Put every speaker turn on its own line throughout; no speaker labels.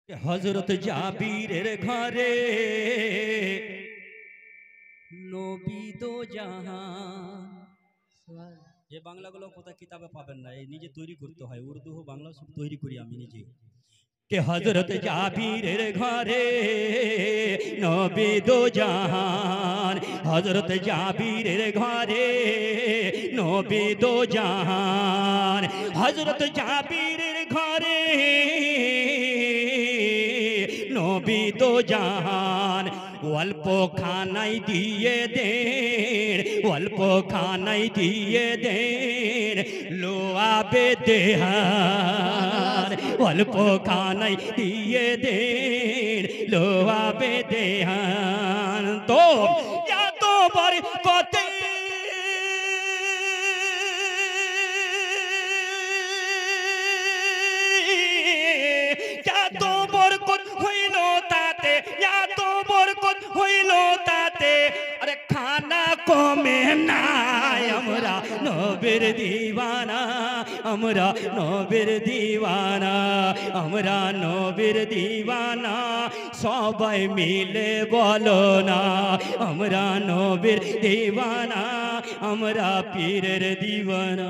হযরত জাবিরের ঘরে নবী দো জাহান। যে বাংলাগুলো কোথায় কিতাবে পাবেন না, এই নিজে তৈরি করতে হয়। উর্দু ও বাংলা সব তৈরি করি আমি নিজে। কে হযরত জাবিরের ঘরে নবী দো জাহান, হযরত জাবিরের ঘরে নবী দো জাহান, হযরত জাবিরের ঘরে নবী দো জাহান। অল্প খানাই দিয়ে দেন, অল্প খানাই দিয়ে দেন লোয়াবে দেহান, অল্প খানাই দিয়ে দেন লোয়াবে দেহান। তো এত বরকতে এত বরকত হইল তাতে, এত বরকত হইল তাতে, আরে খানা কমে নাই। আমরা নবীর দিওয়ানা, আমরা নবীর দিওয়ানা, আমরা নবীর দিওয়ানা। সবাই মিলে বলো না আমরা নবীর দিওয়ানা, আমরা পীরের দিওয়ানা।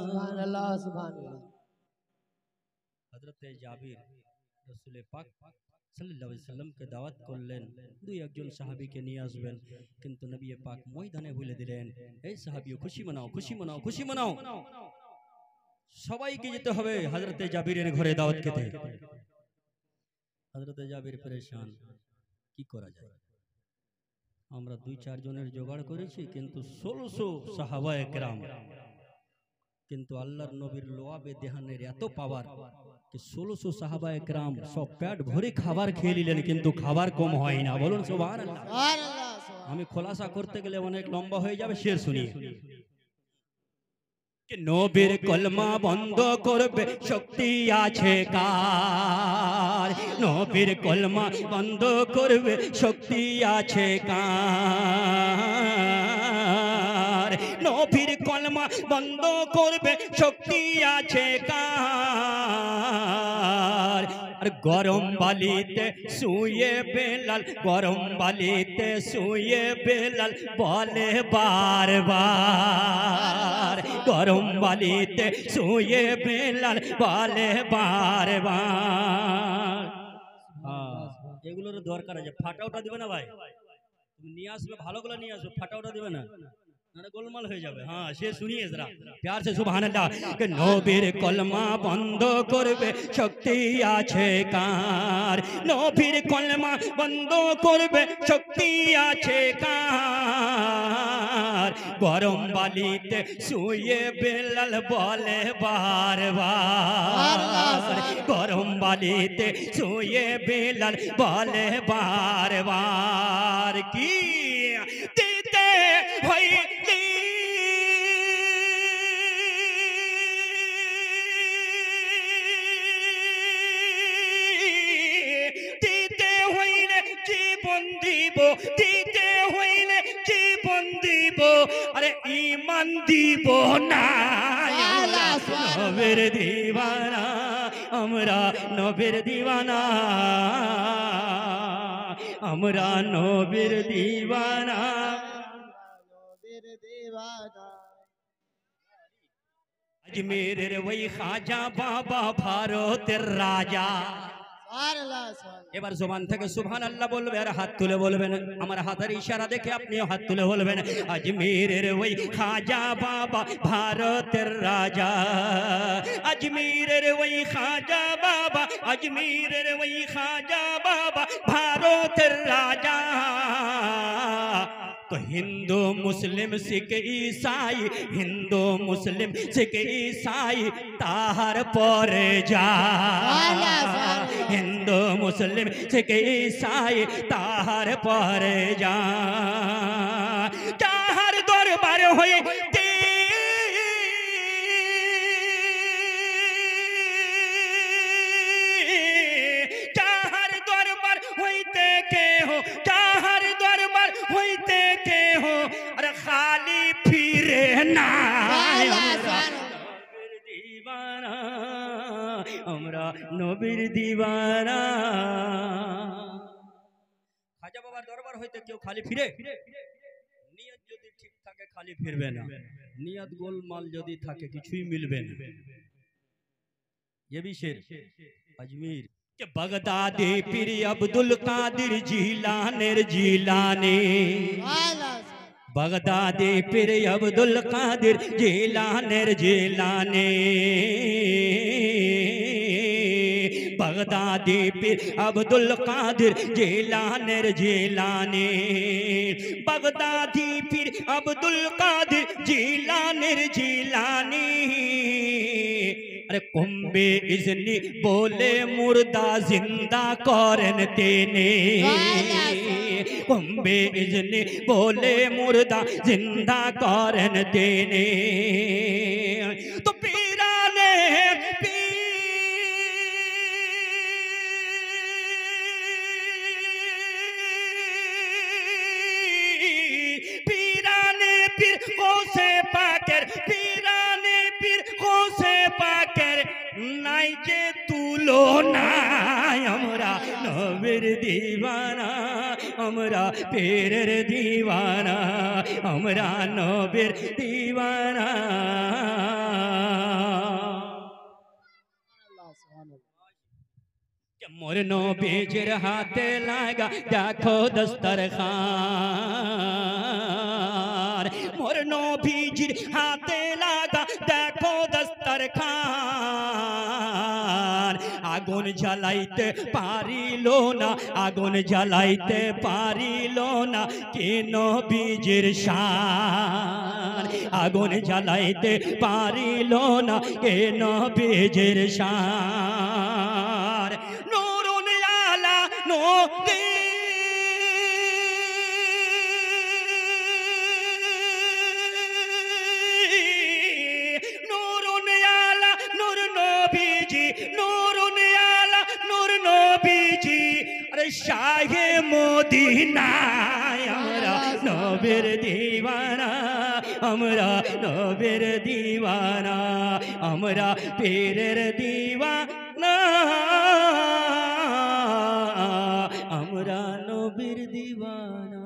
সুবহানাল্লাহ সুবহানাল্লাহ।
হযরত জাবির রাসূল পাক সাল্লাল্লাহু আলাইহি সাল্লামকে দাওয়াত করলেন দুই একজন সাহাবীকে নিয়ে আসবেন, কিন্তু নবী পাক ময়দানে বলে দিলেন, এই সাহাবীও খুশি মনাও, খুশি মনাও, খুশি মনাও, সবাইকে যেতে হবে হযরত জাবিরের ঘরে দাওয়াত খেতে। হযরত জাবির পরেশান, কি করা যায়? আমরা দুই চার জনের জোগাড় করেছি, কিন্তু 1600 সাহাবায়ে কেরাম, কিন্তু আল্লাহর নবীর লোয়াবে দেহানের এত পাওয়ার যে 1600 সাহাবায়ে কেরাম সব পেট ভরে খাবার খেয়ে নিলেন, কিন্তু খাবার কম হয় না। বলুন সুবহানাল্লাহ। আমি খোলাসা করতে গেলে অনেক লম্বা হয়ে যাবে, শের শুনিয়ে। নবীর কলমা বন্ধ করবে শক্তি আছে কার, নবীর কলমা বন্ধ করবে শক্তি আছে কার, নবীর কলমা বন্ধ করবে শক্তি আছে কার। আর গরম বালিতে শুয়ে বেলাল, গরম বালিতে শুয়ে বেলাল বলে বারবার, গরম বালিতে শুয়ে বেলাল বলে বারবার। এগুলোর দরকার আছে। ফাটাওটা দিবে না ভাই, তুমি নিয়ে আসবে ভালোগুলো নিয়ে আসবে, ফাটাওটা দিবে না, না গোলমাল হয়ে যাবে। হ্যাঁ সে শুনিয়ে জরা প্যার সে সুবহানাল্লাহ। কে নবীর কলমা বন্ধ করবে শক্তি আছে কার, নবীর কলমা বন্ধ করবে শক্তি আছে কার। গরম বালিতে শুয়ে বেলাল বলে বারবার, গরম বালিতে শুয়ে বেলাল বলে বারবার। কি দিতে হয় দিতে হইলে জীবন দিব, দিতে হইলে জীবন দিব, আরে ঈমান দিব না। নবীর দিওয়ানা, আমরা নবীর দিওয়ানা, আমরা নবীর দিওয়ানা,
নবীর দিওয়ানা।
আজমেরের ওই খাজা বাবা ভারতের রাজা।
সুবহানাল্লাহ সুবহানাল্লাহ।
এবার জবান থেকে সুবহানাল্লাহ বলবে আর হাত তুলে বলবেন। আমার হাতের ইশারা দেখে আপনিও হাত তুলে বলবেন, আজমিরের ওই খাজা বাবা ভারতের রাজা, আজমিরের ওই খাজা বাবা, আজমিরের ওই খাজা বাবা ভারতের রাজা। তো হিন্দু মুসলিম শিখ ঈসাই, হিন্দু মুসলিম শিখ ঈসাই তাহার পরে যা, হিন্দু মুসলিম শিখ ঈসাই তাহার পরে যা। তাহার দরবার হয়ে তাহার দরবার হইতে কে হো, তাহার দরবার হইতে কে হো, আর খালি ফিরে না। আমরা নবীর দিওয়ানা। খাজা বাবার দরবার হইতে কেউ খালি ফিরে? নিয়ত যদি ঠিক থাকে খালি ফিরবে না, নিয়ত গোলমাল যদি থাকে কিছুই মিলবে না। ये भी शेर अजमेर के बगदादी पीर अब्दुल कादिर जिलानेर जिलाने, बगदादी पीर अब्दुल कादिर जिलानेर जिलाने, बगदादी पीर अब्दुल कादिर जिलानेर जिलाने, बगदादी पीर अब्दुल कादिर जिलानेर जिलानी। अरे कुंबे इजनी बोले मुर्दा जिंदा करें तेने, कुंबे इजनी बोले मुर्दा जिंदा करें तेने। तो पीराने पीराने पीर कोसे पाकर, पीराने पीर कोसे पाकर নাই যে তুলনা। আমরা নবীর দিওয়ানা, আমরা পীরের দিওয়ানা, আমরা নবীর দিওয়ানা। मोर नबीजिर हाथे लागा देखो दस्तरखान, मोर नबीजिर हाथे लागा देखो दस्तरखान। আগুন জ্বালাইতে পারিল না, আগুন জ্বালাইতে পারিল না কে নবীজির শান, আগুন জ্বালাইতে পারিল না কে নবীজির শান। নূরুন আলা নূর শাহে মদিনা। আমরা নবীর দিওয়ানা, আমরা নবীর দিওয়ানা, আমরা পীরের দিওয়ানা, আমরা নবীর দিওয়ানা।